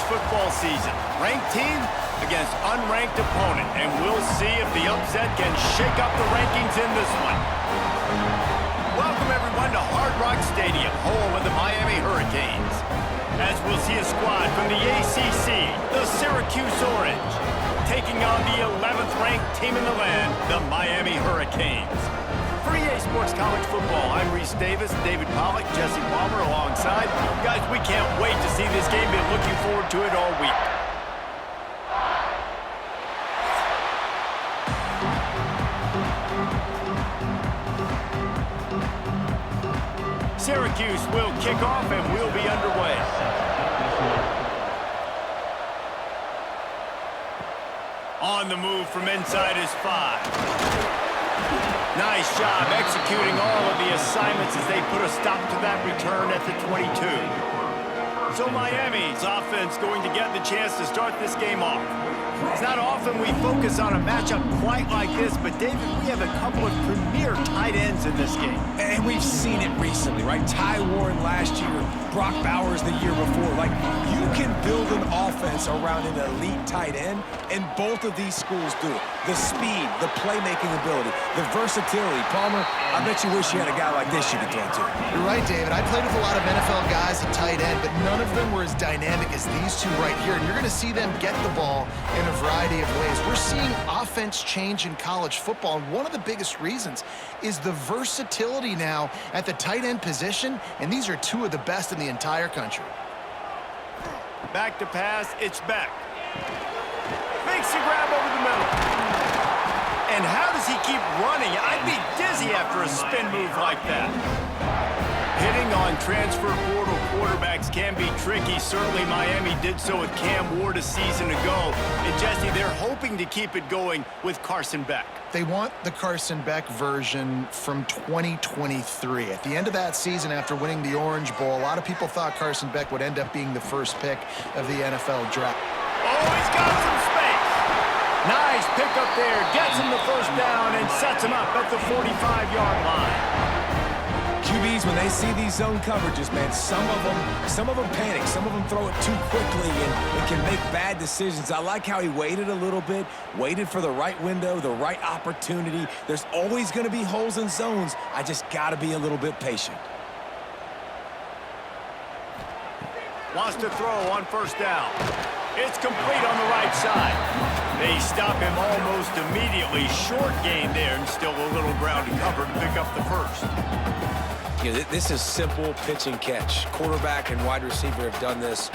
football season. Ranked team against unranked opponent, and we'll see if the upset can shake up the rankings in this one. Welcome, everyone, to Hard Rock Stadium, home of the Miami Hurricanes. As we'll see a squad from the ACC, the Syracuse Orange, taking on the 11th ranked team in the land, the Miami Hurricanes. For EA Sports College Football, I'm Reese Davis, David Pollack, Jesse Palmer alongside. Guys, we can't wait to see this game. Been looking forward to it all week. Syracuse will kick off and we'll be underway. On the move from inside is 5. Nice job executing all of the assignments as they put a stop to that return at the 22. So Miami's offense going to get the chance to start this game off. It's not often we focus on a matchup quite like this, but David, we have a couple of premier tight ends in this game. And we've seen it recently, right? Ty Warren last year, Brock Bowers the year before. Like, you can build an offense around an elite tight end, and both of these schools do it. The speed, the playmaking ability, the versatility. Palmer, I bet you wish you had a guy like this you could throw to. You're right, David. I played with a lot of NFL guys at tight end, but none of them were as dynamic as these two right here. And you're going to see them get the ball in a variety of ways. We're seeing offense change in college football, and one of the biggest reasons is the versatility now at the tight end position, and these are two of the best in the entire country. Back to pass, it's Beck. Makes a grab over the middle. And how does he keep running? I'd be dizzy after a spin move like that. Hitting on transfer portal quarterbacks can be tricky. Certainly Miami did so with Cam Ward a season ago. And Jesse, they're hoping to keep it going with Carson Beck. They want the Carson Beck version from 2023. At the end of that season, after winning the Orange Bowl, a lot of people thought Carson Beck would end up being the first pick of the NFL draft. Oh, he's got some space. Nice pick up there. Gets him the first down and sets him up at the 45-yard line. QBs, when they see these zone coverages, man, some of them panic. Some of them throw it too quickly, and it can make bad decisions. I like how he waited a little bit, waited for the right window, the right opportunity. There's always going to be holes in zones. I just got to be a little bit patient. Wants to throw on first down. It's complete on the right side. They stop him almost immediately. Short gain there, and still a little ground to cover to pick up the first. You know, this is simple pitch and catch. Quarterback and wide receiver have done this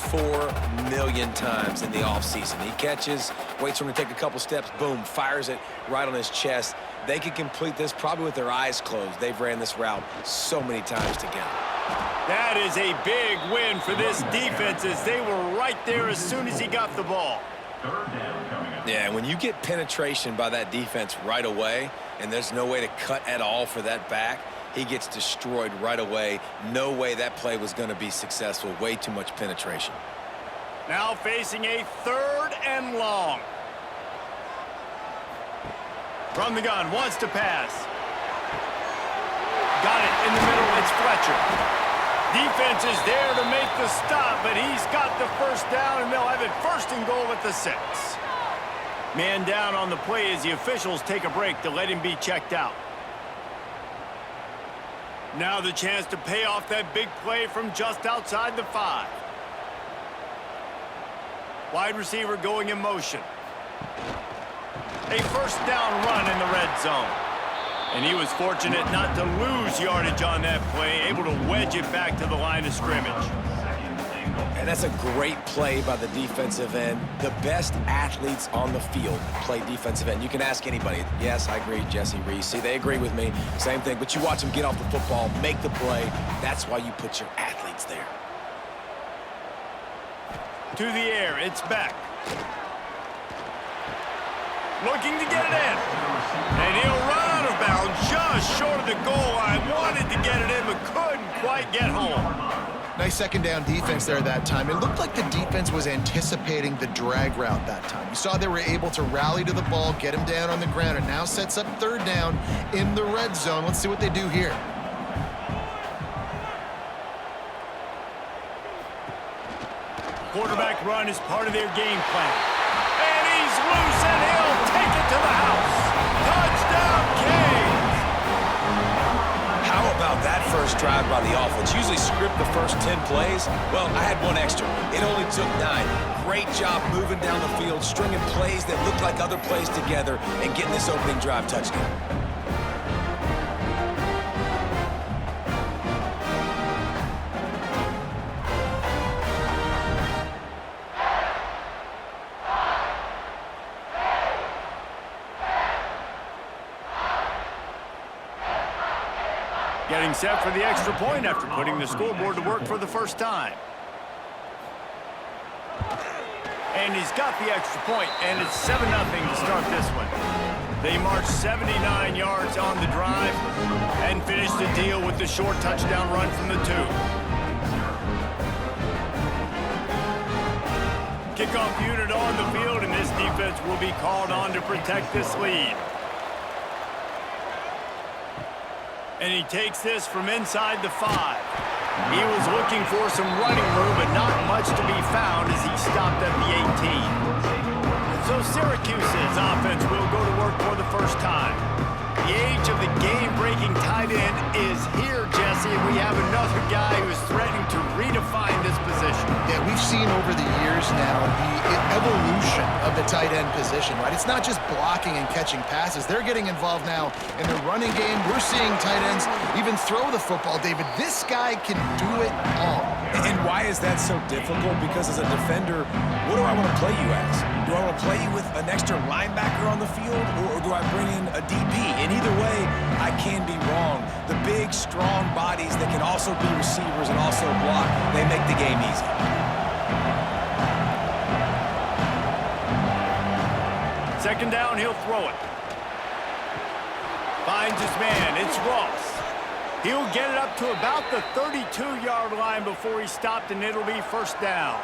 4 million times in the offseason. He catches, waits for him to take a couple steps, boom, fires it right on his chest. They can complete this probably with their eyes closed. They've ran this route so many times together. That is a big win for this defense as they were right there as soon as he got the ball. Yeah, when you get penetration by that defense right away, and there's no way to cut at all for that back, he gets destroyed right away. No way that play was going to be successful. Way too much penetration. Now facing a 3rd and long. From the gun, wants to pass. Got it in the middle, it's Fletcher. Defense is there to make the stop, but he's got the first down, and they'll have it 1st and goal at the 6. Man down on the play as the officials take a break to let him be checked out. Now the chance to pay off that big play from just outside the 5. Wide receiver going in motion. A first down run in the red zone. And he was fortunate not to lose yardage on that play, able to wedge it back to the line of scrimmage. And that's a great play by the defensive end. The best athletes on the field play defensive end. You can ask anybody. Yes, I agree, Jesse Reese. See, they agree with me. Same thing. But you watch them get off the football, make the play. That's why you put your athletes there. To the air, it's back. Looking to get it in. And he'll run out of bounds just short of the goal line. Wanted to get it in, but couldn't quite get home. Nice second down defense there that time. It looked like the defense was anticipating the drag route that time. You saw they were able to rally to the ball, get him down on the ground. It now sets up 3rd down in the red zone. Let's see what they do here. quarterback run is part of their game plan. And he's loose, and he'll take it to the house. Touchdown, Canes! How about that first drive by the offense? Usually script the first 10 plays. Well, I had one extra. It only took 9. Great job moving down the field, stringing plays that look like other plays together, and getting this opening drive touchdown. Getting set for the extra point after putting the scoreboard to work for the first time. And he's got the extra point, and it's 7-0 to start this one. They marched 79 yards on the drive and finished the deal with the short touchdown run from the 2. Kickoff unit on the field, and this defense will be called on to protect this lead. And he takes this from inside the 5. He was looking for some running room, but not much to be found as he stopped at the 18. So Syracuse's offense will go to work for the first time. The age of the game-breaking tight end is here, Jesse, and we have another guy who is threatening to redefine this position. Yeah, we've seen over the years now the evolution of the tight end position, right? It's not just blocking and catching passes. They're getting involved now in the running game. We're seeing tight ends even throw the football, David. This guy can do it all. And why is that so difficult? Because as a defender, what do I want to play you as? Do I want to play you with an extra linebacker on the field, or do I bring in a DB? And either way, I can be wrong. The big, strong bodies that can also be receivers and also block, they make the game easy. Second down, he'll throw it. Finds his man, it's Ross. He'll get it up to about the 32-yard line before he stopped, and it'll be first down.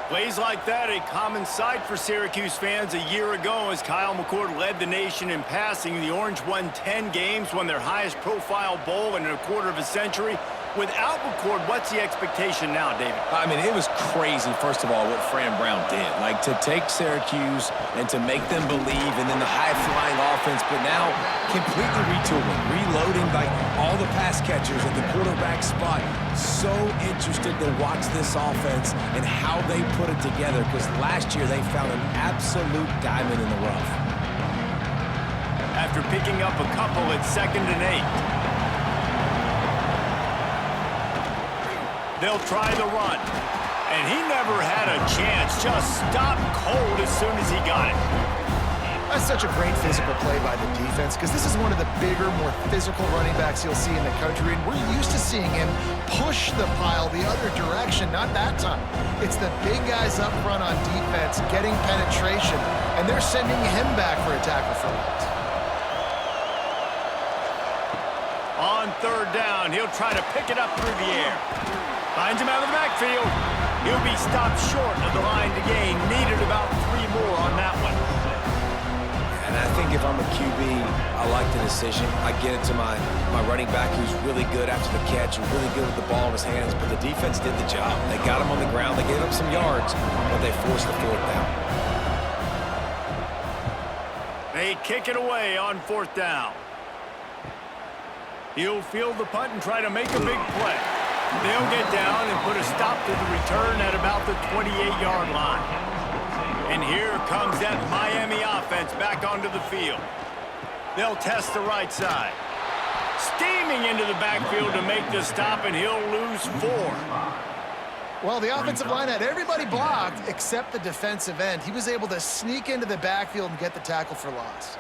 Plays like that, a common sight for Syracuse fans a year ago as Kyle McCord led the nation in passing. The Orange won 10 games, won their highest profile bowl in a quarter of a century. Without McCord, what's the expectation now, David? I mean, it was crazy, first of all, what Fran Brown did. Like, to take Syracuse and to make them believe, and then the high-flying offense, but now completely retooling, reloading, like, all the pass catchers at the quarterback spot. So interested to watch this offense and how they put it together, because last year they found an absolute diamond in the rough. After picking up a couple at 2nd and 8. They'll try the run. And he never had a chance. Just stopped cold as soon as he got it. That's such a great physical play by the defense, because this is one of the bigger, more physical running backs you'll see in the country, and we're used to seeing him push the pile the other direction. Not that time. It's the big guys up front on defense getting penetration, and they're sending him back for a tackle for loss. On 3rd down, he'll try to pick it up through the air. Finds him out of the backfield. He'll be stopped short of the line to gain. Needed about 3 more on that one. And I think if I'm a QB, I like the decision. I get it to my running back, who's really good after the catch, and really good with the ball in his hands, but the defense did the job. They got him on the ground. They gave up some yards, but they forced the 4th down. They kick it away on 4th down. He'll field the punt and try to make a big play. They'll get down and put a stop to the return at about the 28-yard line. And here comes that Miami offense back onto the field. They'll test the right side. Steaming into the backfield to make the stop, and he'll lose 4. Well, the offensive line had everybody blocked except the defensive end. He was able to sneak into the backfield and get the tackle for loss.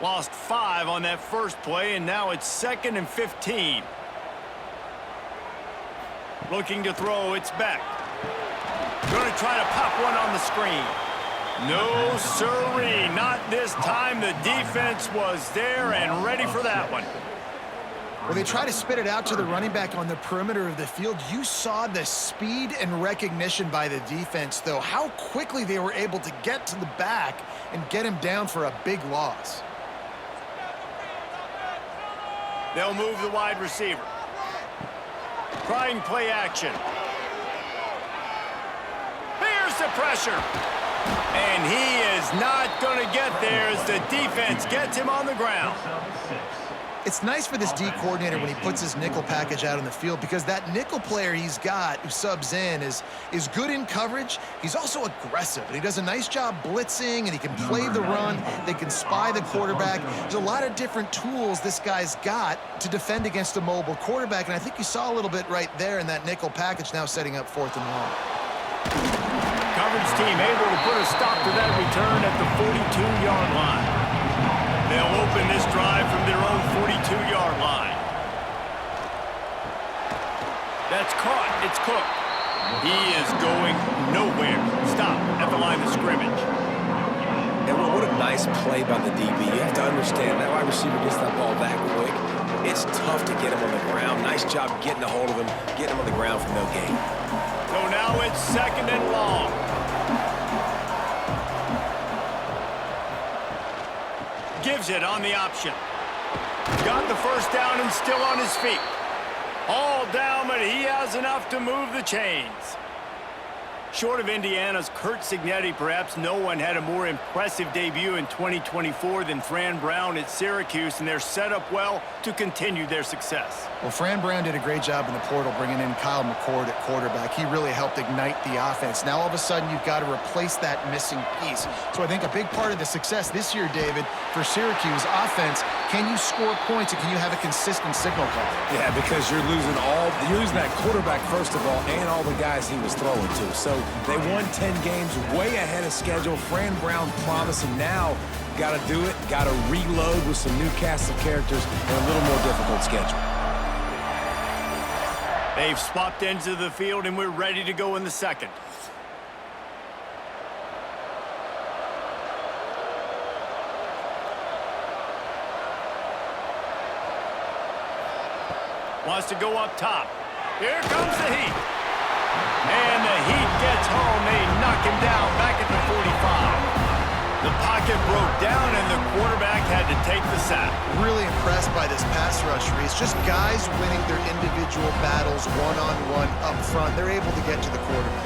Lost 5 on that first play, and now it's 2nd and 15. Looking to throw, it's Beck. Going to try to pop one on the screen. No, sirree, not this time. The defense was there and ready for that one. When they try to spit it out to the running back on the perimeter of the field, you saw the speed and recognition by the defense, though, how quickly they were able to get to the back and get him down for a big loss. They'll move the wide receiver. Trying play action. Here's the pressure. And he is not going to get there as the defense gets him on the ground. It's nice for this D coordinator when he puts his nickel package out on the field, because that nickel player he's got who subs in is good in coverage. He's also aggressive, and he does a nice job blitzing, and he can play the run. They can spy the quarterback. There's a lot of different tools this guy's got to defend against a mobile quarterback, and I think you saw a little bit right there in that nickel package, now setting up 4th and long. Coverage team able to put a stop to that return at the 42-yard line. They'll open this drive from their own 42-yard line. That's caught. It's Cook. He is going nowhere. Stop at the line of scrimmage. And what a nice play by the DB. You have to understand, that wide receiver gets that ball that quick. It's tough to get him on the ground. Nice job getting a hold of him, getting him on the ground for no gain. So now it's 2nd and long. Gives it on the option. Got the first down and still on his feet. All down, but he has enough to move the chains. Short of Indiana's Curt Cignetti, perhaps no one had a more impressive debut in 2024 than Fran Brown at Syracuse, and they're set up well to continue their success. Well, Fran Brown did a great job in the portal bringing in Kyle McCord at quarterback. He really helped ignite the offense. Now all of a sudden you've got to replace that missing piece. So I think a big part of the success this year, David, for Syracuse offense, can you score points and can you have a consistent signal call? Yeah, because you're losing that quarterback first of all, and all the guys he was throwing to. So they won 10 games way ahead of schedule. Fran Brown promising, now got to do it, got to reload with some new cast of characters and a little more difficult schedule. They've swapped ends of the field, and we're ready to go in the second. Wants to go up top. Here comes the heat. And the heat gets home. They knock him down back at the 45. The pocket broke down, and the quarterback had to take the sack. Really impressed by this pass rush, Reese. Just guys winning their individual battles one-on-one up front. They're able to get to the quarterback.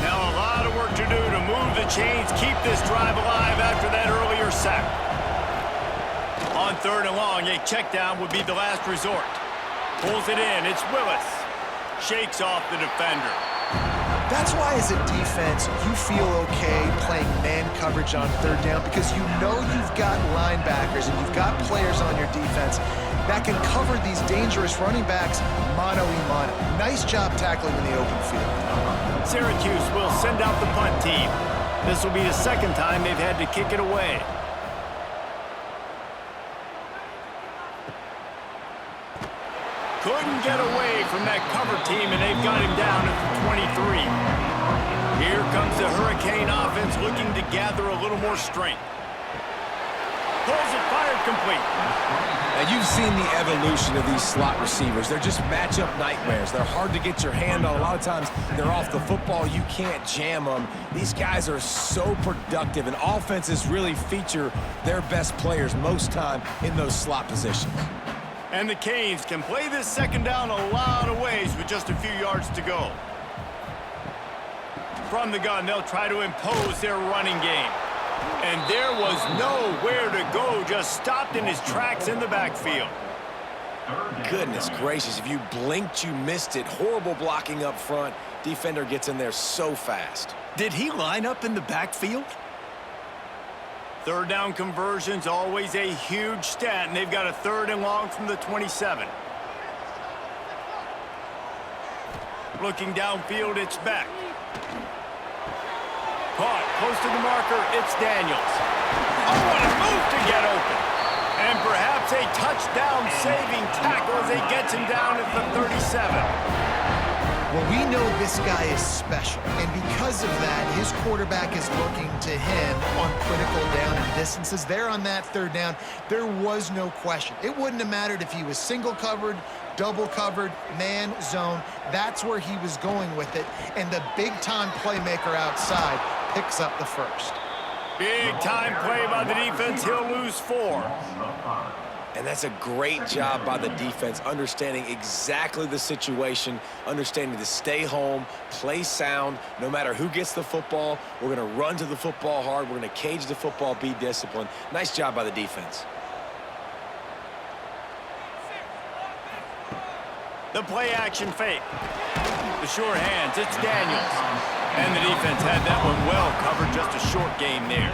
Now a lot of work to do to move the chains, keep this drive alive after that earlier sack. On 3rd and long, a check down would be the last resort. Pulls it in. It's Willis. Shakes off the defender. That's why as a defense, you feel okay playing man coverage on 3rd down, because you know you've got linebackers and you've got players on your defense that can cover these dangerous running backs mano-a-mano. Nice job tackling in the open field. Syracuse will send out the punt team. This will be the 2nd time they've had to kick it away. Couldn't get away from that cover team, and they've got him down at the 23. Here comes the Hurricane offense looking to gather a little more strength. Pulls it, fired complete. Now, you've seen the evolution of these slot receivers. They're just matchup nightmares. They're hard to get your hand on. A lot of times, they're off the football. You can't jam them. These guys are so productive, and offenses really feature their best players most time in those slot positions. And the Canes can play this 2nd down a lot of ways with just a few yards to go. From the gun, they'll try to impose their running game. And there was nowhere to go, just stopped in his tracks in the backfield. Goodness gracious, if you blinked, you missed it. Horrible blocking up front. Defender gets in there so fast. Did he line up in the backfield? 3rd down conversions, always a huge stat, and they've got a 3rd and long from the 27. Looking downfield, it's Beck. Caught, close to the marker, it's Daniels. Oh, what a move to get open. And perhaps a touchdown-saving tackle as he gets him down at the 37. Well, we know this guy is special, and because of that, his quarterback is looking to him on critical down and distances. There on that 3rd down, there was no question. It wouldn't have mattered if he was single covered, double covered, man, zone. That's where he was going with it, and the big-time playmaker outside picks up the first. Big time play by the defense. He'll lose 4. And that's a great job by the defense, understanding exactly the situation, understanding to stay home, play sound. No matter who gets the football, we're going to run to the football hard. We're going to cage the football, be disciplined. Nice job by the defense. The play action fake. The sure hands, it's Daniels. And the defense had that one well covered, just a short gain there.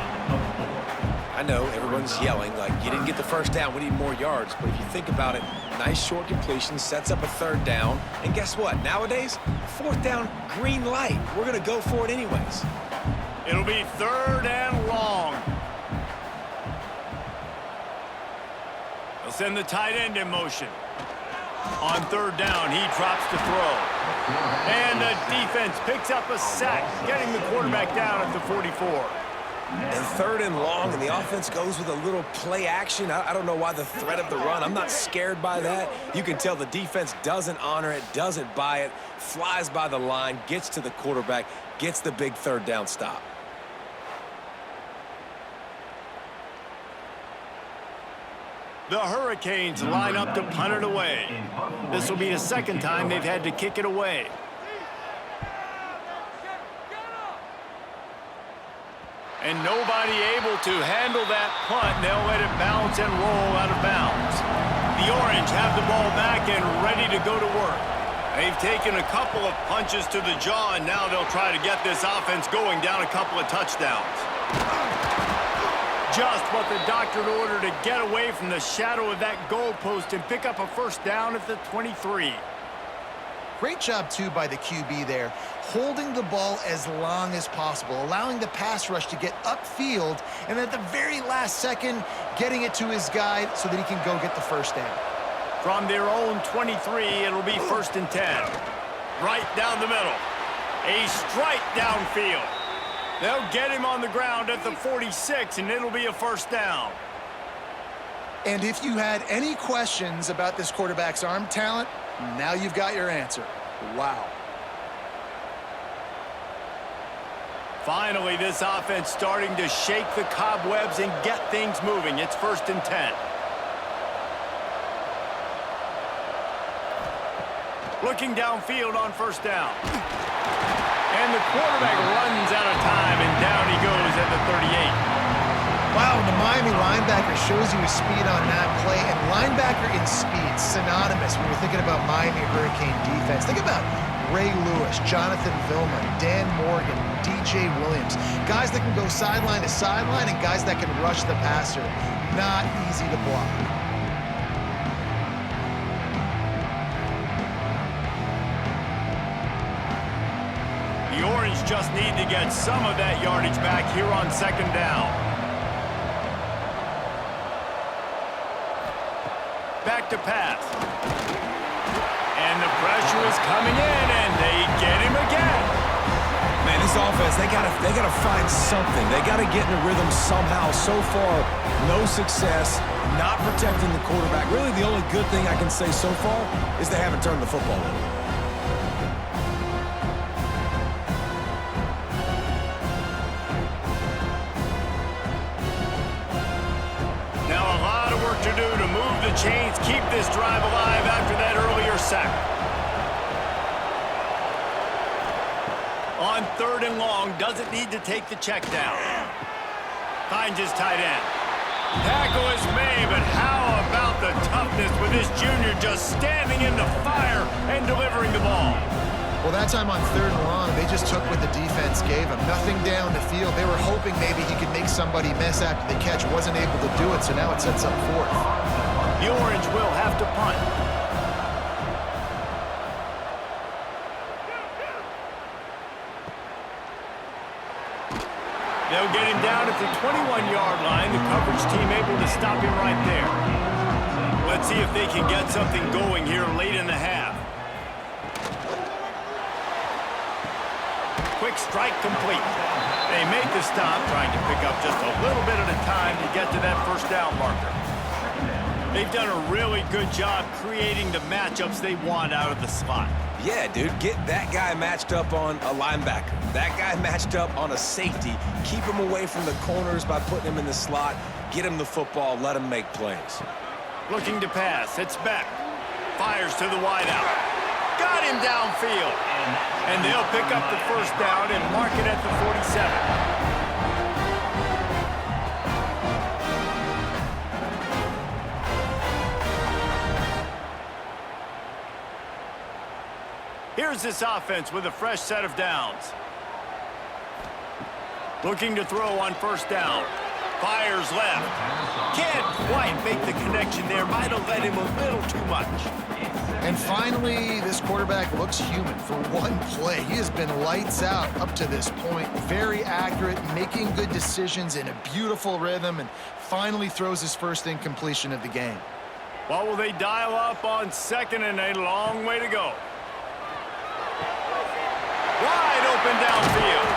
I know everyone's yelling like you didn't get the first down, we need more yards. But if you think about it, nice short completion, sets up a 3rd down. And guess what? Nowadays, 4th down, green light. We're going to go for it anyways. It'll be 3rd and long. They'll send the tight end in motion. On 3rd down, he drops to throw. And the defense picks up a sack, getting the quarterback down at the 44. And 3rd and long, and the offense goes with a little play action. I don't know why the threat of the run. I'm not scared by that. You can tell the defense doesn't honor it, doesn't buy it, flies by the line, gets to the quarterback, gets the big 3rd down stop. The Hurricanes line up to punt it away. This will be the 2nd time they've had to kick it away. And nobody able to handle that punt. They'll let it bounce and roll out of bounds. The Orange have the ball back and ready to go to work. They've taken a couple of punches to the jaw, and now they'll try to get this offense going down a couple of touchdowns. Just what the doctor ordered to get away from the shadow of that goalpost and pick up a 1st down at the 23. Great job, too, by the QB there, holding the ball as long as possible, allowing the pass rush to get upfield, and at the very last second, getting it to his guy so that he can go get the 1st down. From their own 23, it'll be 1st and 10. Right down the middle. A strike downfield. They'll get him on the ground at the 46, and it'll be a 1st down. And if you had any questions about this quarterback's arm talent, now you've got your answer. Wow. Finally, this offense starting to shake the cobwebs and get things moving. It's 1st and 10. Looking downfield on 1st down. And the quarterback runs out of time, and down he goes at the 38. Wow, the Miami linebacker shows you his speed on that play, and linebacker in speed, synonymous when you're thinking about Miami Hurricane defense. Think about Ray Lewis, Jonathan Vilma, Dan Morgan, DJ Williams. Guys that can go sideline to sideline and guys that can rush the passer. Not easy to block. The Orange just need to get some of that yardage back here on 2nd down. Back to pass. And the pressure is coming in, and they get him again. Man, this offense, they gotta find something. They gotta get in a rhythm somehow. So far, no success, not protecting the quarterback. Really, the only good thing I can say so far is they haven't turned the football over. Chains keep this drive alive after that earlier sack. On 3rd and long, doesn't need to take the check down. Finds his tight end. Tackle is made, but how about the toughness with this junior just standing in the fire and delivering the ball? Well, that time on 3rd and long, they just took what the defense gave him. Nothing down the field. They were hoping maybe he could make somebody miss after the catch. Wasn't able to do it, so now it sets up 4th. The Orange will have to punt. They'll get him down at the 21-yard line. The coverage team able to stop him right there. Let's see if they can get something going here late in the half. Quick strike complete. They make the stop, trying to pick up just a little bit at a time to get to that 1st down marker. They've done a really good job creating the matchups they want out of the slot. Yeah, dude, get that guy matched up on a linebacker. That guy matched up on a safety. Keep him away from the corners by putting him in the slot. Get him the football. Let him make plays. Looking to pass. It's back. Fires to the wideout. Got him downfield. And they'll pick up the first down and mark it at the 47. Here's this offense with a fresh set of downs. Looking to throw on first down. Fires left. Can't quite make the connection there. Might have led him a little too much. And finally, this quarterback looks human for one play. He has been lights out up to this point. Very accurate, making good decisions in a beautiful rhythm, and finally throws his first incompletion of the game. What will they dial up on second and a long way to go? Wide open downfield.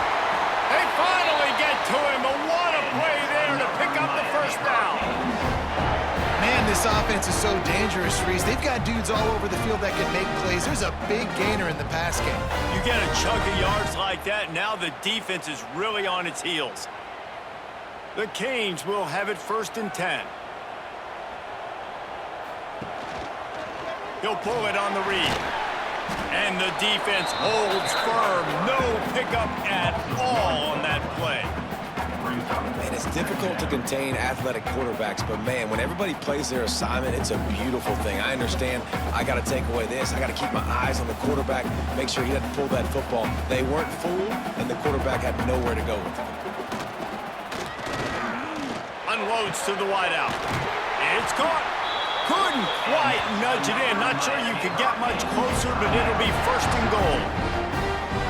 They finally get to him, but what a play there to pick up the first down. Man, this offense is so dangerous, Reese. They've got dudes all over the field that can make plays. There's a big gainer in the pass game. You get a chunk of yards like that, now the defense is really on its heels. The Canes will have it 1st and 10. He'll pull it on the read. And the defense holds firm. No pickup at all on that play. And it's difficult to contain athletic quarterbacks, but man, when everybody plays their assignment, it's a beautiful thing. I understand I got to take away this. I got to keep my eyes on the quarterback, make sure he doesn't pull that football. They weren't fooled, and the quarterback had nowhere to go with it. Unloads to the wideout. It's caught. Couldn't quite nudge it in. Not sure you could get much closer, but it'll be 1st and goal.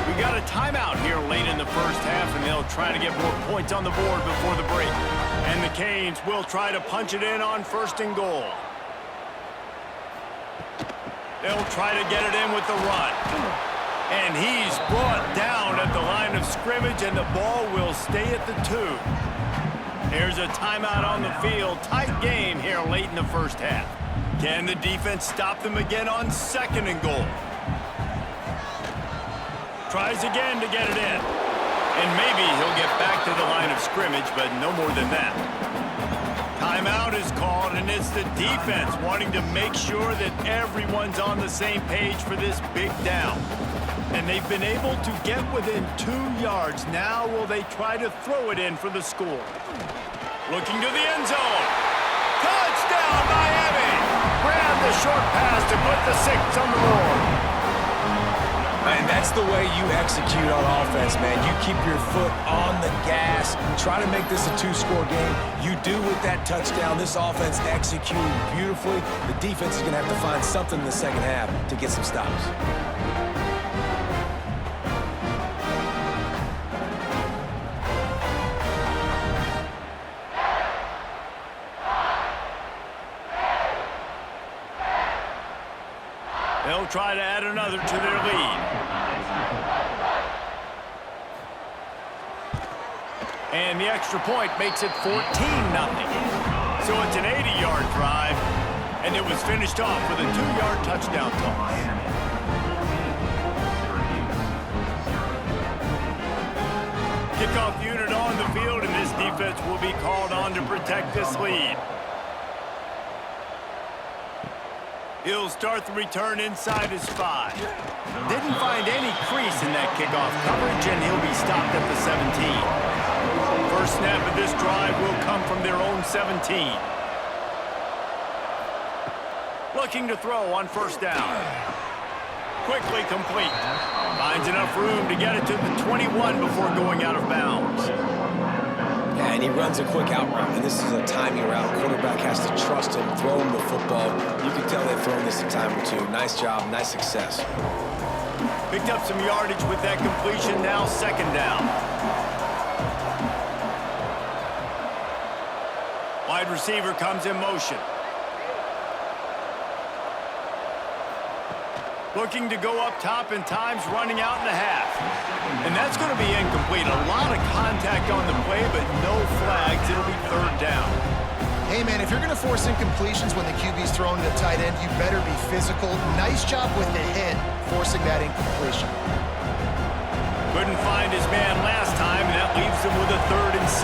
We got a timeout here late in the first half, and they'll try to get more points on the board before the break. And the Canes will try to punch it in on 1st and goal. They'll try to get it in with the run. And he's brought down at the line of scrimmage, and the ball will stay at the 2. Here's a timeout on the field. Tight game here late in the first half. Can the defense stop them again on 2nd and goal? Tries again to get it in. And maybe he'll get back to the line of scrimmage, but no more than that. Timeout is called, and it's the defense wanting to make sure that everyone's on the same page for this big down. And they've been able to get within 2 yards. Now will they try to throw it in for the score? Looking to the end zone. Touchdown, Miami! Grab the short pass to put the 6 on the board. And that's the way you execute on offense, man. You keep your foot on the gas. Try to make this a 2-score game. You do with that touchdown. This offense executed beautifully. The defense is going to have to find something in the second half to get some stops. They'll try to add another to their lead. And the extra point makes it 14-0. So it's an 80-yard drive, and it was finished off with a 2-yard touchdown toss. Kickoff unit on the field, and this defense will be called on to protect this lead. He'll start the return inside his 5. Didn't find any crease in that kickoff coverage, and he'll be stopped at the 17. First snap of this drive will come from their own 17. Looking to throw on 1st down. Quickly complete. Finds enough room to get it to the 21 before going out of bounds. Yeah, and he runs a quick out route, and this is a timing route. Quarterback has to trust him, throw him the football. You can tell they've thrown this a time or two. Nice job, nice success. Picked up some yardage with that completion, now 2nd down. Wide receiver comes in motion. Looking to go up top, and time's running out in the half. And that's going to be incomplete. A lot of contact on the play, but no flags. It'll be 3rd down. Hey, man, if you're you're going to force incompletions when the QB's throwing to the tight end, you better be physical. Nice job with the hit, forcing that incompletion. Couldn't find his man last time, and that leaves him with a 3rd and 6.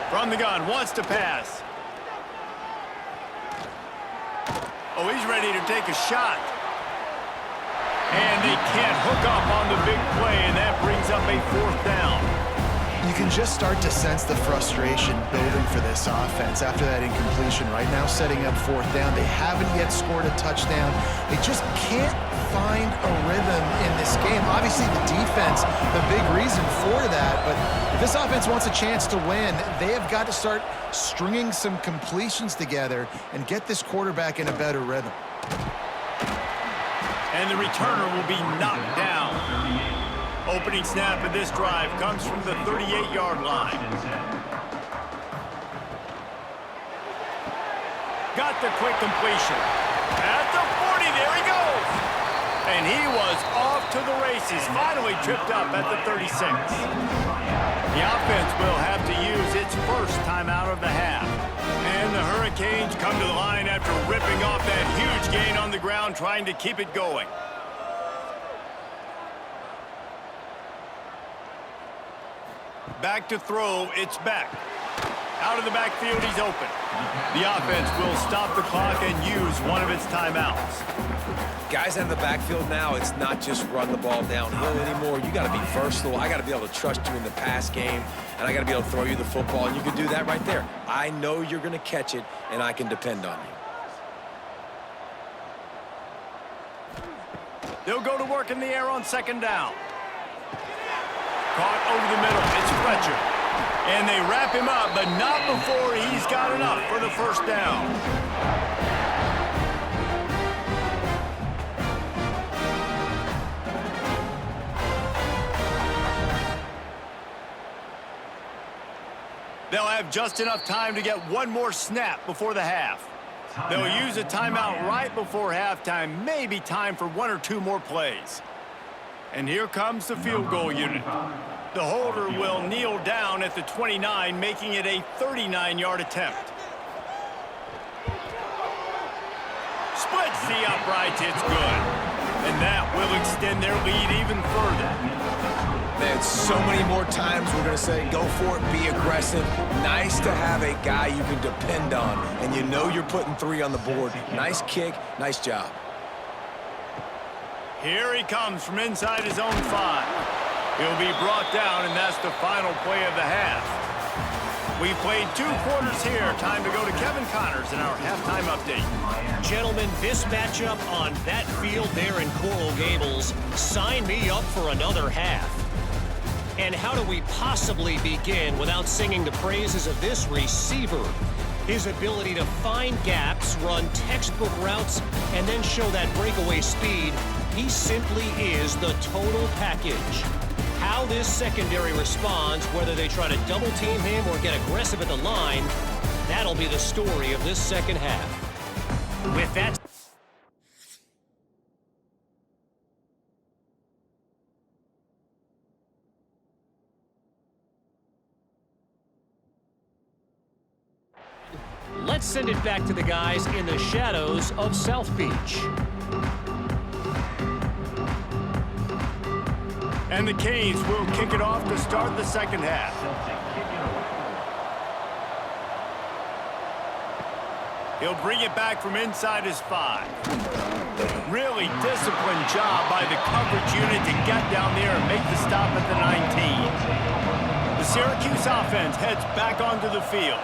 From the gun, wants to pass. Oh, he's ready to take a shot. And they can't hook up on the big play, and that brings up a 4th down. You can just start to sense the frustration building for this offense after that incompletion. Right now, setting up 4th down. They haven't yet scored a touchdown. They just can't find a rhythm in this game. Obviously, the defense, the big reason for that. But if this offense wants a chance to win, they have got to start stringing some completions together and get this quarterback in a better rhythm. And the returner will be knocked down. Opening snap of this drive comes from the 38-yard line. Got the quick completion. At the 40, there he goes. And he was off to the races, finally tripped up at the 36. The offense will have to use its first timeout of the half. And the Hurricanes come to the line after ripping off that huge gain on the ground, trying to keep it going. Back to throw, it's back. Out of the backfield, he's open. The offense will stop the clock and use one of its timeouts. Guys in the backfield now, it's not just run the ball downhill anymore. You got to be versatile. I got to be able to trust you in the pass game, and I got to be able to throw you the football, and you can do that right there. I know you're going to catch it, and I can depend on you. They'll go to work in the air on 2nd down. Caught over the middle. It's Fletcher. And they wrap him up, but not before he's got enough for the 1st down. They'll have just enough time to get one more snap before the half. They'll use a timeout right before halftime, maybe time for 1 or 2 more plays. And here comes the field goal unit. The holder will kneel down at the 29, making it a 39-yard attempt. Splits the uprights, it's good. And that will extend their lead even further. Man, so many more times we're going to say, go for it, be aggressive. Nice to have a guy you can depend on, and you know you're putting 3 on the board. Nice kick, nice job. Here he comes from inside his own 5. He'll be brought down, and that's the final play of the half. We've played 2 quarters here. Time to go to Kevin Connors in our halftime update. Gentlemen, this matchup on that field there in Coral Gables, sign me up for another half. And how do we possibly begin without singing the praises of this receiver? His ability to find gaps, run textbook routes, and then show that breakaway speed. He simply is the total package. How this secondary responds, whether they try to double team him or get aggressive at the line, that'll be the story of this second half. With that, let's send it back to the guys in the shadows of South Beach. And the Canes will kick it off to start the second half. He'll bring it back from inside his 5. Really disciplined job by the coverage unit to get down there and make the stop at the 19. The Syracuse offense heads back onto the field.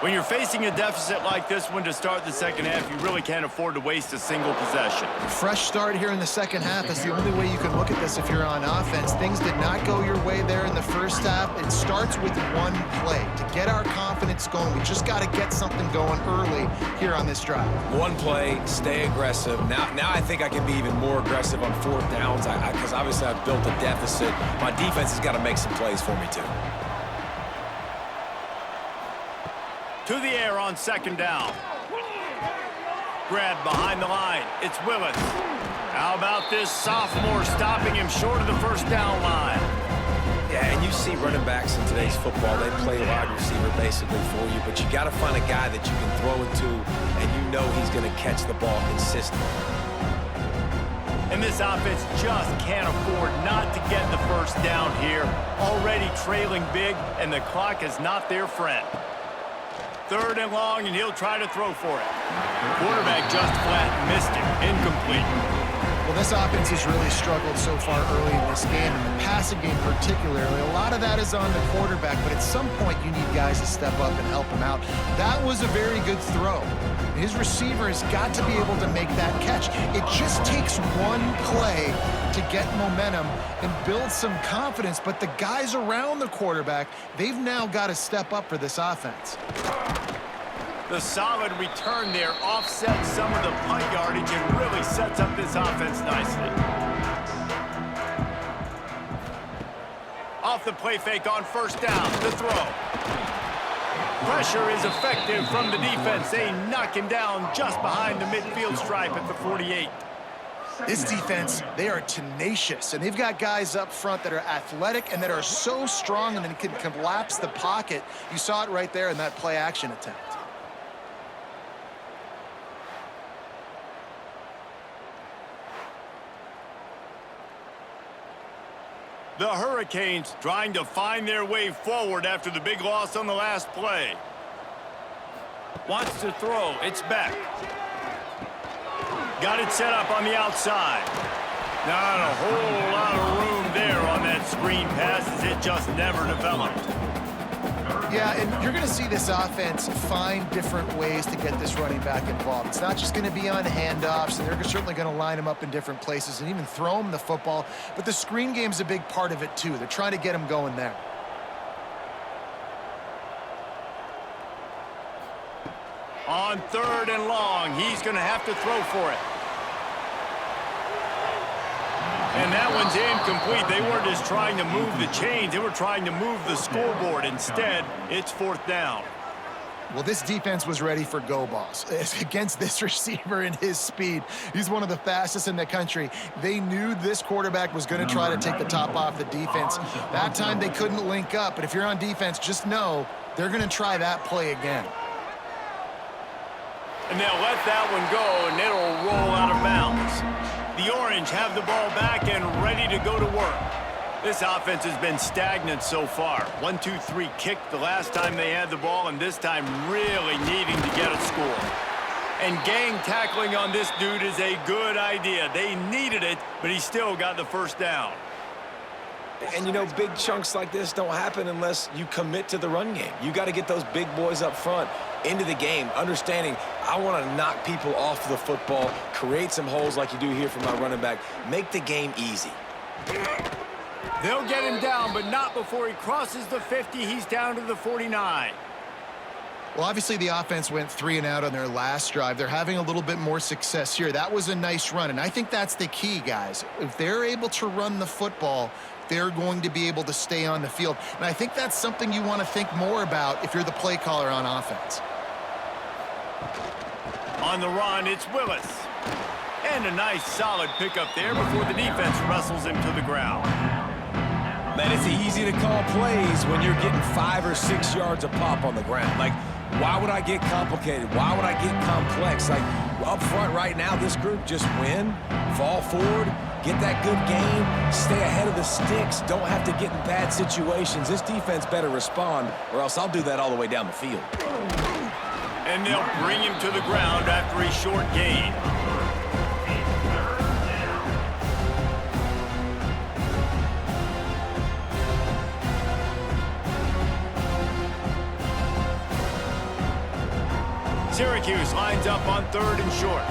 When you're facing a deficit like this one to start the second half, you really can't afford to waste a single possession. Fresh start here in the second half is the only way you can look at this if you're on offense. Things did not go your way there in the first half. It starts with one play. To get our confidence going, we just got to get something going early here on this drive. One play, stay aggressive. Now I think I can be even more aggressive on 4th downs because obviously I've built a deficit. My defense has got to make some plays for me too. To the air on 2nd down. Grabbed behind the line. It's Willis. How about this sophomore stopping him short of the 1st down line? Yeah, and you you see running backs in today's football, they play wide receiver basically for you, but you got to find a guy that you can throw it to, and you know he's going to catch the ball consistently. And this offense just can't afford not to get the first down here. Already trailing big, and the clock is not their friend. 3rd and long, and he'll try to throw for it. Quarterback just flat missed it. Incomplete. Well, this offense has really struggled so far early in this game, and the passing game particularly. A lot of that is on the quarterback, but at some point you need guys to step up and help him out. That was a very good throw. His receiver has got to be able to make that catch. It just takes one play to get momentum and build some confidence, but the guys around the quarterback, they've now got to step up for this offense. The solid return there offsets some of the punt yardage and really sets up this offense nicely. Off the play fake on 1st down, the throw. Pressure is effective from the defense. They knock him down just behind the midfield stripe at the 48. This defense, they are tenacious, and they've got guys up front that are athletic and that are so strong and then can collapse the pocket. You saw it right there in that play action attempt. The Hurricanes trying to find their way forward after the big loss on the last play. Wants to throw. It's back. Got it set up on the outside. Not a whole lot of room there on that screen pass as it just never developed. Yeah, and you're going to see this offense find different ways to get this running back involved. It's not just going to be on handoffs, and they're certainly going to line him up in different places and even throw him the football. But the screen game's a big part of it, too. They're trying to get him going there. On 3rd and long, he's going to have to throw for it. And that one's incomplete. They weren't just trying to move the chains. They were trying to move the scoreboard. Instead, it's 4th down. Well, this defense was ready for go balls. Against this receiver and his speed, he's one of the fastest in the country. They knew this quarterback was going to try to take the top off the defense. That time they couldn't link up, but if you're on defense, just know they're going to try that play again. And they'll let that one go, and it'll roll out of bounds. The Orange have the ball back and ready to go to work. This offense has been stagnant so far. 1-2-3 kick the last time they had the ball, and this time really needing to get a score. And gang tackling on this dude is a good idea. They needed it, but he still got the 1st down. And, you know, big chunks like this don't happen unless you commit to the run game. You got to get those big boys up front into the game, understanding I want to knock people off the football, create some holes like you do here for my running back, make the game easy. They'll get him down, but not before he crosses the 50. He's down to the 49. Well, obviously the offense went 3 and out on their last drive. They're having a little bit more success here. That was a nice run, and I think that's the key, guys. If they're able to run the football, they're going to be able to stay on the field. And I think that's something you want to think more about if you're the play caller on offense. On the run, it's Willis. And a nice solid pickup there before the defense wrestles him to the ground. Man, it's easy to call plays when you're getting 5 or 6 yards a pop on the ground. Like, why would I get complicated? Why would I get complex? Like, up front right now, this group just win, fall forward, get that good game, stay ahead of the sticks, don't have to get in bad situations. This defense better respond, or else I'll do that all the way down the field. And they'll bring him to the ground after a short gain. Syracuse lines up on 3rd and short.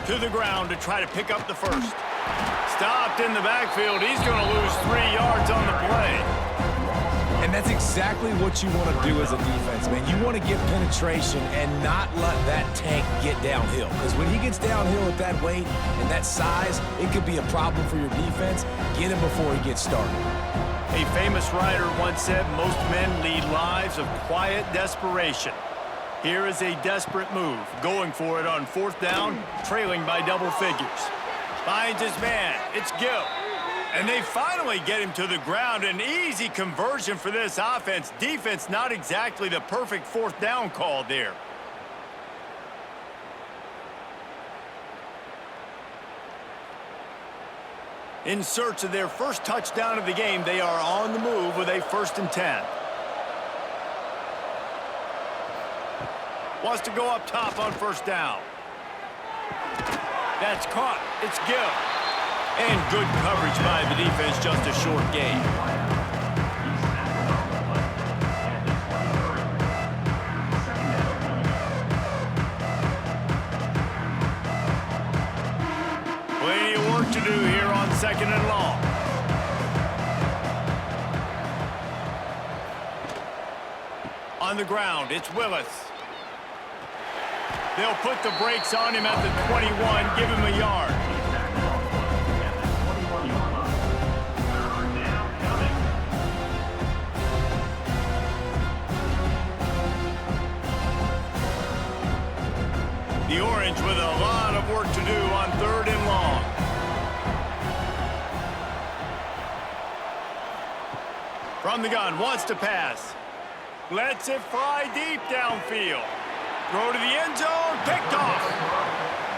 To the ground to try to pick up the 1st. Stopped in the backfield. He's going to lose 3 yards on the play. And that's exactly what you want to do as a defense, man. You want to get penetration and not let that tank get downhill. Because when he gets downhill at that weight and that size, it could be a problem for your defense. Get him before he gets started. A famous writer once said, most men lead lives of quiet desperation. Here is a desperate move, going for it on 4th down, trailing by double figures. Finds his man, it's Gill. And they finally get him to the ground. An easy conversion for this offense. Defense, not exactly the perfect fourth down call there. In search of their first touchdown of the game, they are on the move with a 1st and 10. Wants to go up top on 1st down. That's caught. It's Gill. And good coverage by the defense, just a short gain. Plenty of work to do here on 2nd and long. On the ground, it's Willis. They'll put the brakes on him at the 21, give him a yard. The Orange with a lot of work to do on 3rd and long. From the gun, wants to pass. Lets it fly deep downfield. Throw to the end zone, picked off.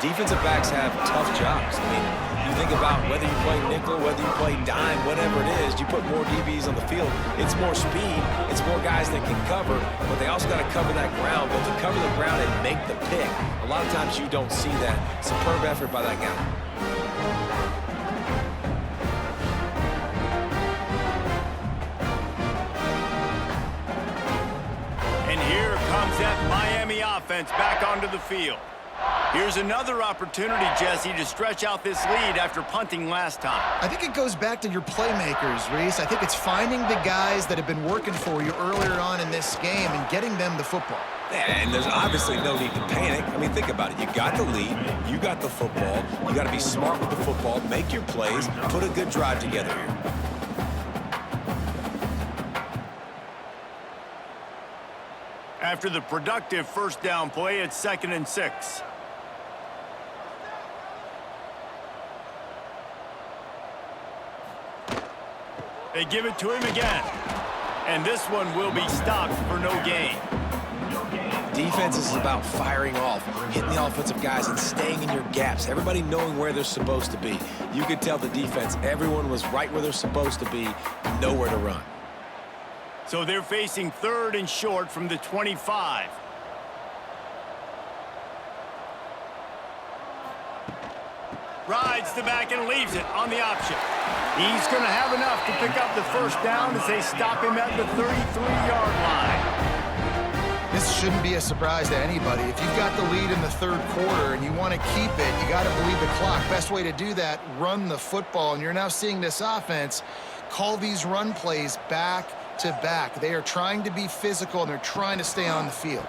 Defensive backs have tough jobs. I mean, you think about whether you play nickel, whether you play dime, whatever it is, you put more DBs on the field. It's more speed. It's more guys that can cover, but they also got to cover that ground. But to cover the ground and make the pick, a lot of times you don't see that. Superb effort by that guy. And here comes that Miami offense back onto the field. Here's another opportunity, Jesse, to stretch out this lead after punting last time. I think it goes back to your playmakers, Reese. I think it's finding the guys that have been working for you earlier on in this game and getting them the football. Yeah, and there's obviously no need to panic. I mean, think about it. You got the lead. You got the football. You got to be smart with the football, make your plays, put a good drive together here. After the productive 1st down play, it's 2nd and 6. They give it to him again. And this one will be stopped for no gain. Defense is about firing off, hitting the offensive guys and staying in your gaps. Everybody knowing where they're supposed to be. You could tell the defense, everyone was right where they're supposed to be, nowhere to run. So they're facing 3rd and short from the 25. Rides the back and leaves it on the option. He's going to have enough to pick up the 1st down as they stop him at the 33-yard line. This shouldn't be a surprise to anybody. If you've got the lead in the 3rd quarter and you want to keep it, you got to bleed the clock. Best way to do that, run the football. And you're now seeing this offense call these run plays back to back. They are trying to be physical, and they're trying to stay on the field.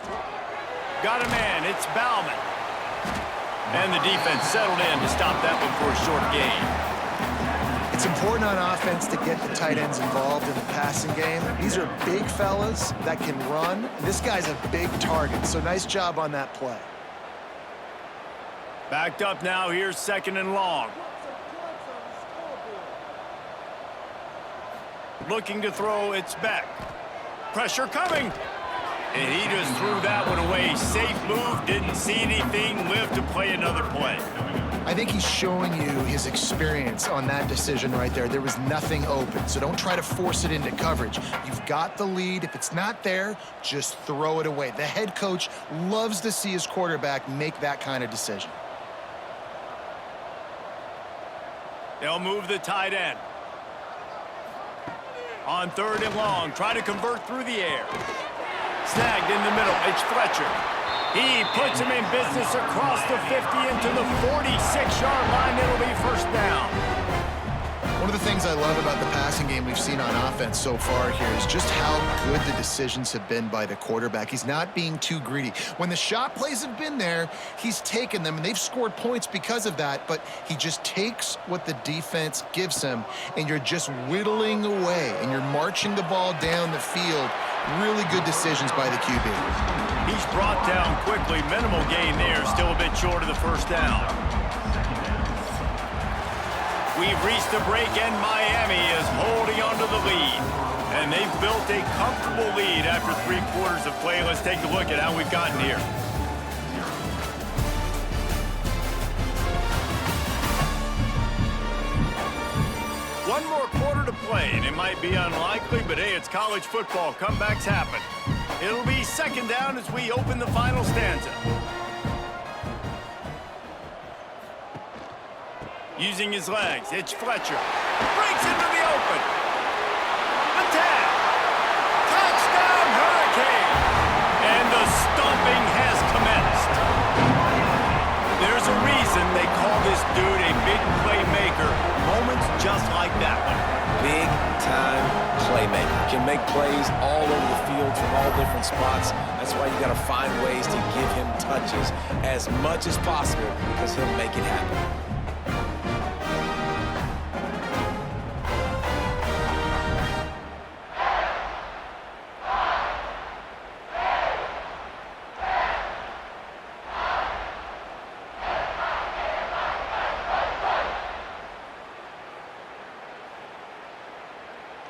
Got a man. It's Bauman. And the defense settled in to stop that one for a short gain. It's important on offense to get the tight ends involved in the passing game. These are big fellas that can run. This guy's a big target, so nice job on that play. Backed up now. Here's 2nd and long. Looking to throw, it's Beck. Pressure coming. And he just threw that one away. Safe move, didn't see anything, lived to play another play. I think he's showing you his experience on that decision right there. There was nothing open, so don't try to force it into coverage. You've got the lead. If it's not there, just throw it away. The head coach loves to see his quarterback make that kind of decision. They'll move the tight end. On 3rd and long, try to convert through the air. Snagged in the middle, it's Fletcher. He puts him in business across the 50 into the 46-yard line. It'll be 1st down. One of the things I love about the passing game we've seen on offense so far here is just how good the decisions have been by the quarterback. He's not being too greedy. When the shot plays have been there, he's taken them, and they've scored points because of that, but he just takes what the defense gives him, and you're just whittling away, and you're marching the ball down the field. Really good decisions by the QB. He's brought down quickly. Minimal gain there. Still a bit short of the 1st down. We've reached the break, and Miami is holding on to the lead. And they've built a comfortable lead after 3 quarters of play. Let's take a look at how we've gotten here. One more quarter to play, and it might be unlikely, but hey, it's college football. Comebacks happen. It'll be second down as we open the final stanza. Using his legs, it's Fletcher. Breaks into the open. The tag. Touchdown, Hurricane. And the stomping has commenced. There's a reason they call this dude a big playmaker. Moments just like that one. Big-time playmaker. Can make plays all over the field from all different spots. That's why you got to find ways to give him touches as much as possible because he'll make it happen.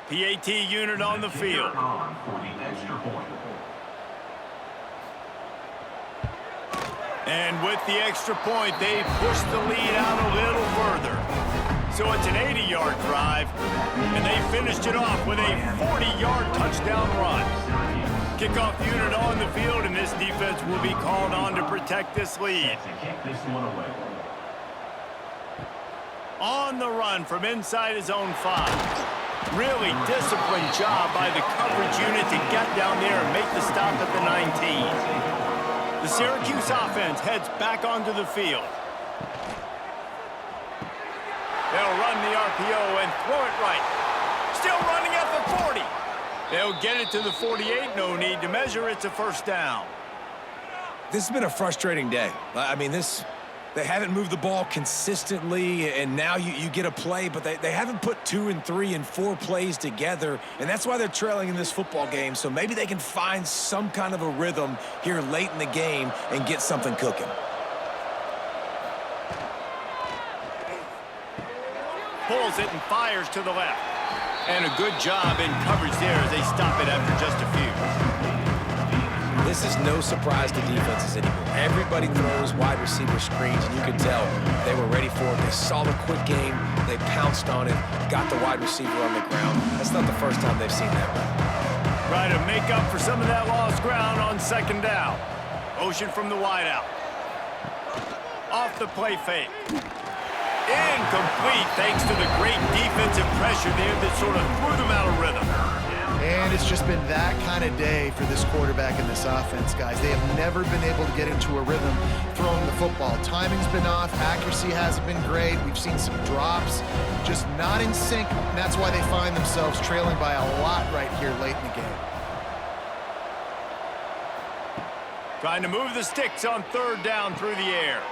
PAT unit on the field. And with the extra point, they push the lead out a little further. So it's an 80-yard drive, and they finished it off with a 40-yard touchdown run. Kickoff unit on the field, and this defense will be called on to protect this lead. On the run from inside his own 5. Really disciplined job by the coverage unit to get down there and make the stop at the 19. The Syracuse offense heads back onto the field. They'll run the RPO and throw it right. Still running at the 40. They'll get it to the 48. No need to measure. It's a first down. This has been a frustrating day. I mean, they haven't moved the ball consistently, and now you get a play, but they haven't put 2 and 3 and 4 plays together, and that's why they're trailing in this football game. So maybe they can find some kind of a rhythm here late in the game and get something cooking. Pulls it and fires to the left. And a good job in coverage there as they stop it after just a few. This is no surprise to defenses anymore. Everybody throws wide receiver screens, and you can tell they were ready for it. They saw the quick game. They pounced on it, got the wide receiver on the ground. That's not the first time they've seen that. Try to make up for some of that lost ground on second down. Motion from the wideout. Off the play fake. Incomplete thanks to the great defensive pressure there that sort of threw them out of rhythm. And it's just been that kind of day for this quarterback and this offense, guys. They have never been able to get into a rhythm throwing the football. Timing's been off. Accuracy hasn't been great. We've seen some drops, just not in sync. And that's why they find themselves trailing by a lot right here late in the game. Trying to move the sticks on third down through the air.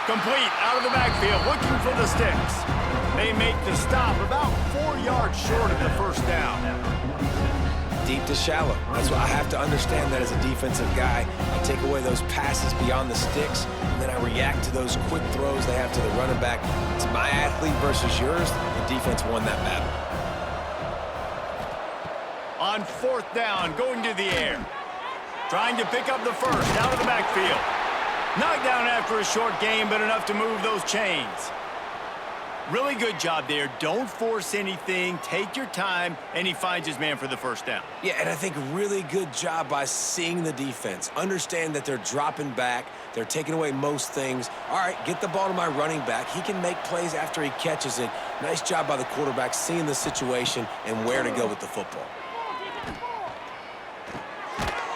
Complete out of the backfield, looking for the sticks. They make the stop about 4 yards short of the first down. Deep to shallow. That's why I have to understand that as a defensive guy. I take away those passes beyond the sticks, and then I react to those quick throws they have to the running back. It's my athlete versus yours. The defense won that battle. On fourth down, going to the air. Trying to pick up the first out of the backfield. Knocked down after a short game, but enough to move those chains. Really good job there. Don't force anything. Take your time, and he finds his man for the first down. Yeah, and I think really good job by seeing the defense. Understand that they're dropping back. They're taking away most things. All right, get the ball to my running back. He can make plays after he catches it. Nice job by the quarterback seeing the situation and where to go with the football.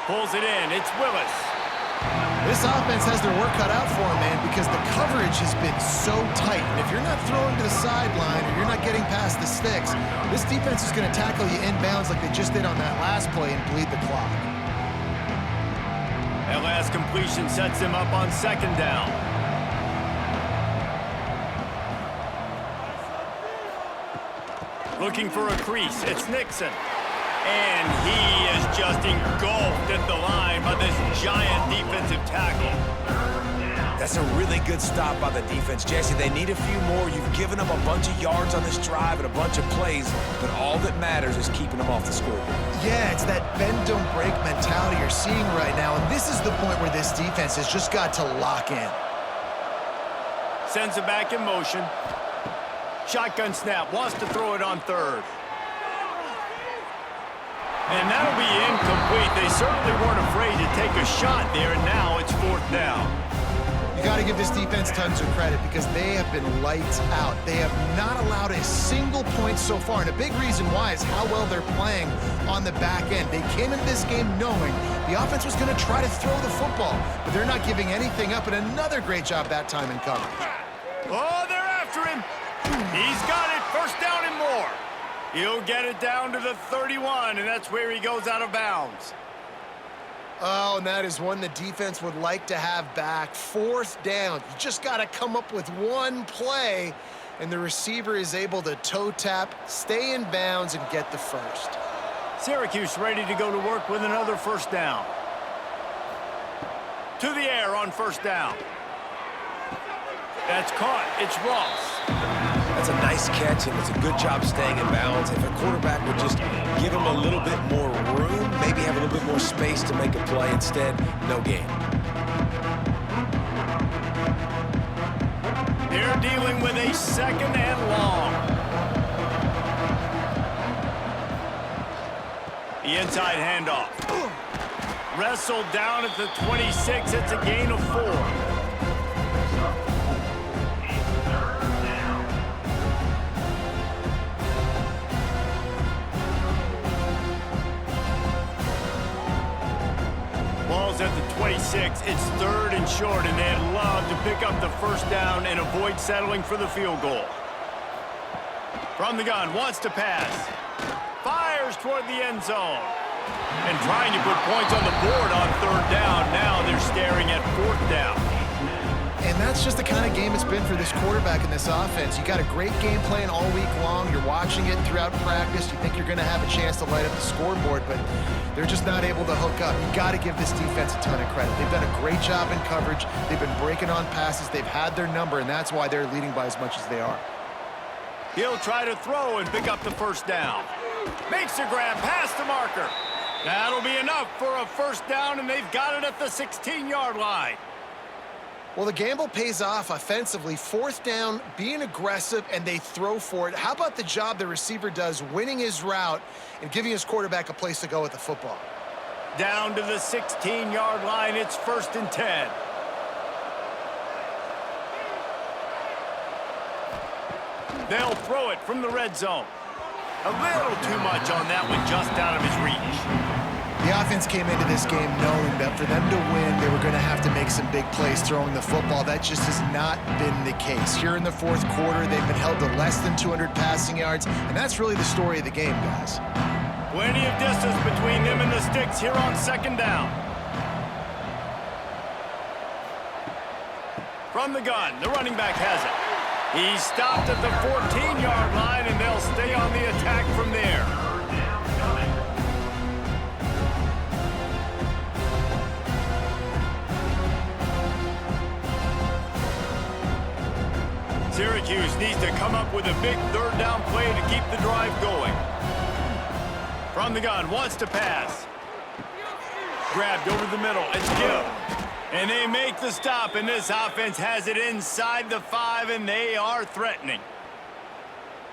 Pulls it in. It's Willis. This offense has their work cut out for them, man, because the coverage has been so tight. And if you're not throwing to the sideline or you're not getting past the sticks, this defense is going to tackle you inbounds like they just did on that last play and bleed the clock. That last completion sets him up on second down. Looking for a crease. It's Nixon. And he is just engulfed at the line by this giant defensive tackle. That's a really good stop by the defense. Jesse, they need a few more. You've given them a bunch of yards on this drive and a bunch of plays, but all that matters is keeping them off the scoreboard. Yeah, it's that bend, don't break mentality you're seeing right now, and this is the point where this defense has just got to lock in. Sends it back in motion. Shotgun snap, wants to throw it on third. And that'll be incomplete. They certainly weren't afraid to take a shot there, and now it's fourth down. You got to give this defense tons of credit because they have been lights out. They have not allowed a single point so far, and a big reason why is how well they're playing on the back end. They came into this game knowing the offense was going to try to throw the football, but they're not giving anything up, and another great job that time in coverage. Oh, they're after him. He's got it. First down and more. He'll get it down to the 31, and that's where he goes out of bounds. Oh, and that is one the defense would like to have back. Fourth down. You just got to come up with one play, and the receiver is able to toe tap, stay in bounds, and get the first. Syracuse ready to go to work with another first down. To the air on first down. That's caught. It's Ross. That's a nice catch, and it's a good job staying in bounds. If a quarterback would just give him a little bit more room, maybe have a little bit more space to make a play, instead, no gain. They're dealing with a second and long. The inside handoff. Wrestled down at the 26. It's a gain of 4. Ball's at the 26. It's third and short, and they'd love to pick up the first down and avoid settling for the field goal. From the gun, wants to pass. Fires toward the end zone. And trying to put points on the board on third down. Now they're staring at fourth down. And that's just the kind of game it's been for this quarterback in this offense. You got a great game plan all week long. You're watching it throughout practice. You think you're going to have a chance to light up the scoreboard, but they're just not able to hook up. You got to give this defense a ton of credit. They've done a great job in coverage. They've been breaking on passes. They've had their number, and that's why they're leading by as much as they are. He'll try to throw and pick up the first down. Makes a grab past the marker. That'll be enough for a first down, and they've got it at the 16-yard line. Well, the gamble pays off offensively. Fourth down, being aggressive, and they throw for it. How about the job the receiver does winning his route and giving his quarterback a place to go with the football? Down to the 16-yard line. It's first and 10. They'll throw it from the red zone. A little too much on that one, just out of his reach. The offense came into this game knowing that for them to win, they were going to have to make some big plays throwing the football. That just has not been the case. Here in the fourth quarter, they've been held to less than 200 passing yards, and that's really the story of the game, guys. Plenty of distance between them and the sticks here on second down. From the gun, the running back has it. He stopped at the 14-yard line, and they'll stay on the attack from there. Syracuse needs to come up with a big third down play to keep the drive going. From the gun, wants to pass. Grabbed over the middle. It's Gill. And they make the stop, and this offense has it inside the 5, and they are threatening.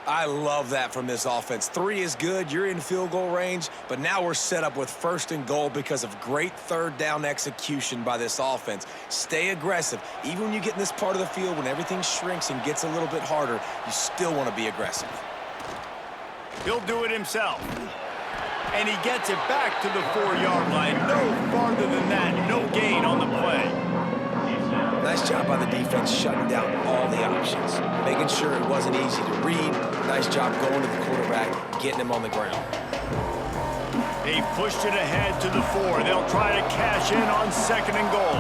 I love that from this offense. 3 is good. You're in field goal range, but now we're set up with first and goal because of great third down execution by this offense. Stay aggressive. Even when you get in this part of the field, when everything shrinks and gets a little bit harder, you still want to be aggressive. He'll do it himself. And he gets it back to the 4-yard line. No farther than that. No gain on the play. Nice job by the defense shutting down all the options, making sure it wasn't easy to read. Nice job going to the quarterback, getting him on the ground. They pushed it ahead to the 4. They'll try to cash in on second and goal.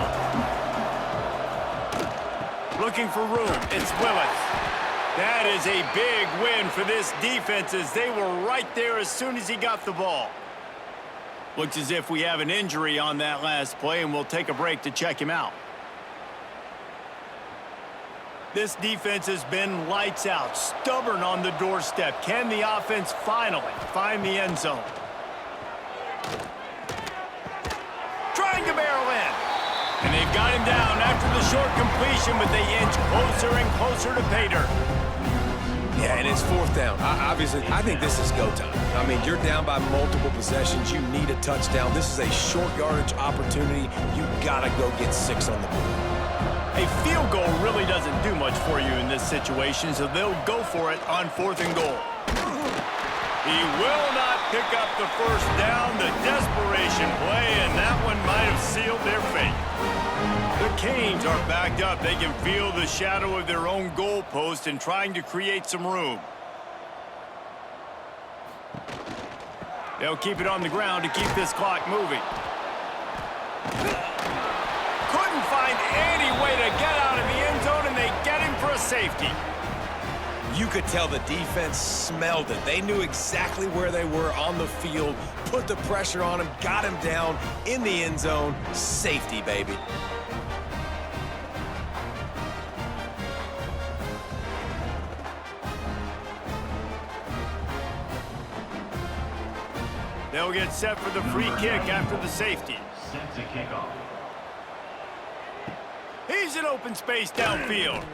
Looking for room. It's Willis. That is a big win for this defense as they were right there as soon as he got the ball. Looks as if we have an injury on that last play, and we'll take a break to check him out. This defense has been lights out, stubborn on the doorstep. Can the offense finally find the end zone? Trying to barrel in. And they've got him down after the short completion, but they inch closer and closer to pay dirt. Yeah, and it's fourth down. Obviously, I think this is go time. I mean, you're down by multiple possessions. You need a touchdown. This is a short yardage opportunity. You got to go get 6 on the board. A field goal really doesn't do much for you in this situation, so they'll go for it on 4th and goal. He will not pick up the first down. The desperation play, and that one might have sealed their fate. The Canes are backed up. They can feel the shadow of their own goalpost and trying to create some room. They'll keep it on the ground to keep this clock moving. Couldn't find any way to get out of the end zone, and they get him for a safety. You could tell the defense smelled it. They knew exactly where they were on the field, put the pressure on him, got him down in the end zone. Safety, baby. They'll get set for the free kick after the safety. Set to kick off. He's in open space downfield.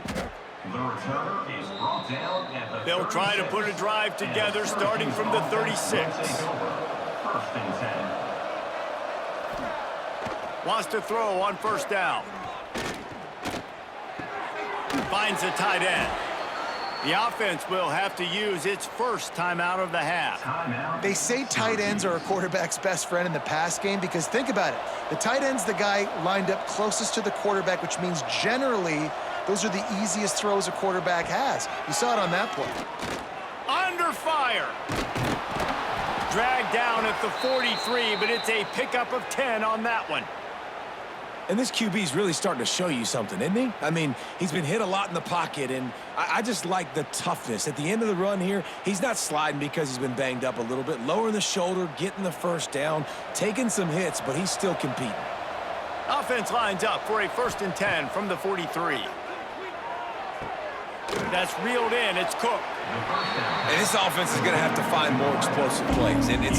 The return is brought down at the They'll try to put a drive together starting from the 36. First and 10. Wants to throw on first down. Finds the tight end. The offense will have to use its first timeout of the half. They say tight ends are a quarterback's best friend in the pass game because think about it. The tight end's the guy lined up closest to the quarterback, which means generally those are the easiest throws a quarterback has. You saw it on that play. Under fire. Dragged down at the 43, but it's a pickup of 10 on that one. And this QB's really starting to show you something, isn't he? I mean, he's been hit a lot in the pocket, and I just like the toughness. At the end of the run here, he's not sliding because he's been banged up a little bit. Lowering the shoulder, getting the first down, taking some hits, but he's still competing. Offense lines up for a 1st and 10 from the 43. That's reeled in. It's Cook. And this offense is going to have to find more explosive plays. And it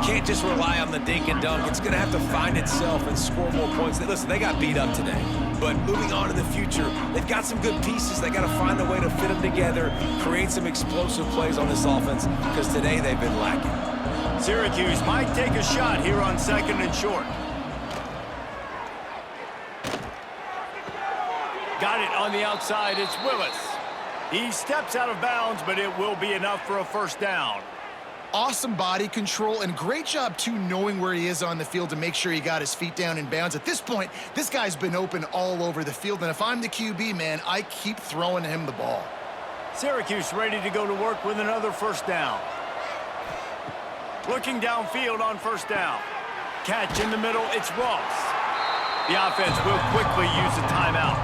can't just rely on the dink and dunk. It's going to have to find itself and score more points. Listen, they got beat up today. But moving on to the future, they've got some good pieces. They got to find a way to fit them together, create some explosive plays on this offense, because today they've been lacking. Syracuse might take a shot here on 2nd and short. Got it on the outside. It's Willis. He steps out of bounds, but it will be enough for a first down. Awesome body control and great job, too, knowing where he is on the field to make sure he got his feet down in bounds. At this point, this guy's been open all over the field, and if I'm the QB, man, I keep throwing him the ball. Syracuse ready to go to work with another first down. Looking downfield on first down. Catch in the middle, it's Ross. The offense will quickly use a timeout.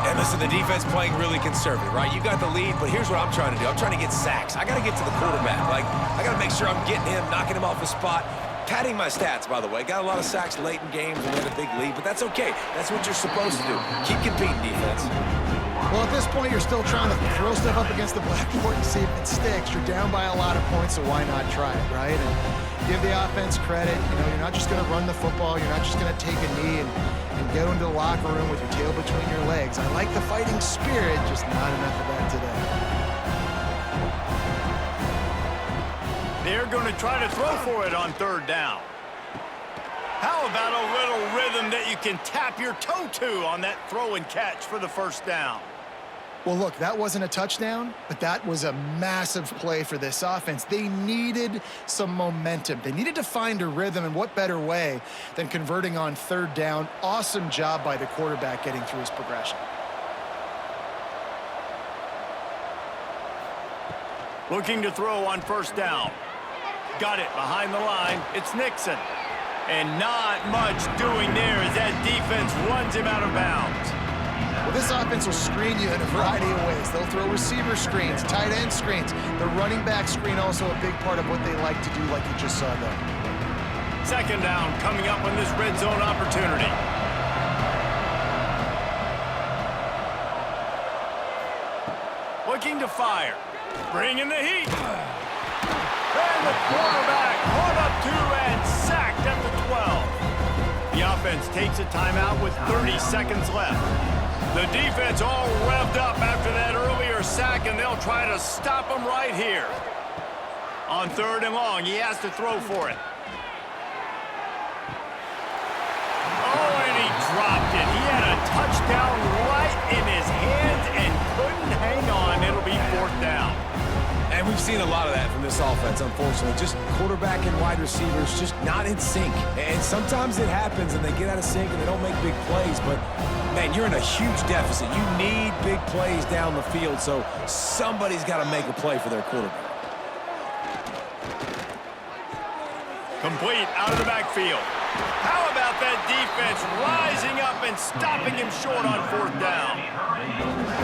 And listen, the defense playing really conservative, right? You got the lead, but here's what I'm trying to do. I'm trying to get sacks. I got to get to the quarterback. Like, I got to make sure I'm getting him, knocking him off the spot. Padding my stats, by the way. Got a lot of sacks late in games and we had a big lead, but that's okay. That's what you're supposed to do. Keep competing, defense. Well, at this point, you're still trying to throw stuff up against the blackboard and see if it sticks. You're down by a lot of points, so why not try it, right? And give the offense credit. You know, you're not just going to run the football. You're not just going to take a knee and go into the locker room with your tail between your legs. I like the fighting spirit, just not enough of that today. They're going to try to throw for it on 3rd down. How about a little rhythm that you can tap your toe to on that throw and catch for the first down? Well, look, that wasn't a touchdown, but that was a massive play for this offense. They needed some momentum. They needed to find a rhythm, and what better way than converting on 3rd down? Awesome job by the quarterback getting through his progression. Looking to throw on first down. Got it behind the line. It's Nixon. And not much doing there as that defense runs him out of bounds. Well, this offense will screen you in a variety of ways. They'll throw receiver screens, tight end screens. The running back screen also a big part of what they like to do, like you just saw there. 2nd down coming up on this red zone opportunity. to fire. Bringing the heat. And the quarterback caught up to and sacked at the 12. The offense takes a timeout with 30 seconds left. The defense all revved up after that earlier sack, and they'll try to stop him right here. On 3rd and long, he has to throw for it. Oh, and he dropped it. He had a touchdown right in his hands and couldn't hang on. It'll be 4th down. And we've seen a lot of that from this offense, unfortunately. Just quarterback and wide receivers just not in sync. And sometimes it happens and they get out of sync and they don't make big plays. But, man, you're in a huge deficit. You need big plays down the field, so somebody's got to make a play for their quarterback. Complete out of the backfield. How about that defense rising up and stopping him short on 4th down?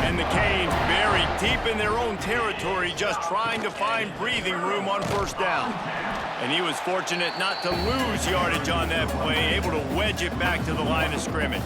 And the Canes buried deep in their own territory, just trying to find breathing room on 1st down. And he was fortunate not to lose yardage on that play, able to wedge it back to the line of scrimmage.